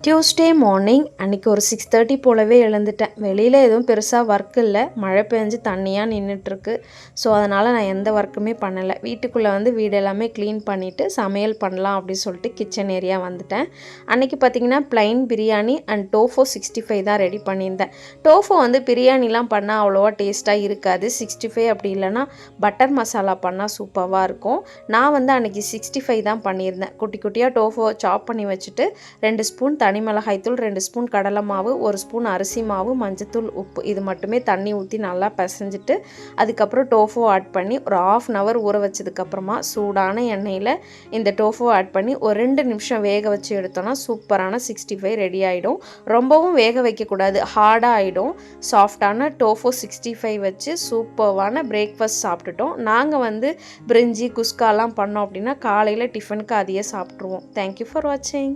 Tuesday morning அன்றைக்கி ஒரு 6:30 போலவே எழுந்துட்டேன். வெளியில் எதுவும் பெருசாக ஒர்க் இல்லை, மழை பெஞ்சு தண்ணியாக நின்றுட்டுருக்கு. ஸோ அதனால் நான் எந்த ஒர்க்குமே பண்ணலை. வீட்டுக்குள்ளே வந்து வீடு எல்லாமே க்ளீன் பண்ணிவிட்டு சமையல் பண்ணலாம் அப்படின்னு சொல்லிட்டு கிச்சன் ஏரியா வந்துட்டேன். அன்றைக்கி பார்த்திங்கன்னா ப்ளைன் பிரியாணி அண்ட் டோஃபோ 65 தான் ரெடி பண்ணியிருந்தேன். டோஃபோ வந்து பிரியாணிலாம் பண்ணால் அவ்வளோவா டேஸ்ட்டாக இருக்காது. 65 அப்படி இல்லைனா பட்டர் மசாலா பண்ணால் சூப்பராக இருக்கும். நான் வந்து அன்றைக்கி 65 தான் பண்ணியிருந்தேன். குட்டி குட்டியாக டோஃபோ சாப் பண்ணி வச்சுட்டு 2 ஸ்பூன் தனி மிளகாய்த்தூள், 2 ஸ்பூன் கடலை மாவு, 1 ஸ்பூன் அரிசி மாவு, மஞ்சத்தூள், உப்பு இது மட்டுமே தண்ணி ஊற்றி நல்லா பிசைஞ்சிட்டு அதுக்கப்புறம் டோஃபோ ஆட் பண்ணி ஒரு 1/2 அன் ஹவர் ஊற வச்சதுக்கப்புறமா சூடான எண்ணெயில் இந்த டோஃபோ ஆட் பண்ணி ஒரு 2 நிமிஷம் வேக வச்சு எடுத்தோன்னா சூப்பரான 65 ரெடி ஆகிடும். ரொம்பவும் வேக வைக்கக்கூடாது, ஹார்டாக ஆகிடும். சாஃப்டான டோஃபோ 65 வச்சு சூப்பரான பிரேக்ஃபாஸ்ட் சாப்பிட்டுட்டோம். நாங்கள் வந்து பிரிஞ்சி குஸ்காலாம் பண்ணோம் அப்படின்னா காலையில் டிஃபனுக்கு அதையே சாப்பிட்ருவோம். தேங்க்யூ ஃபார் வாட்சிங்.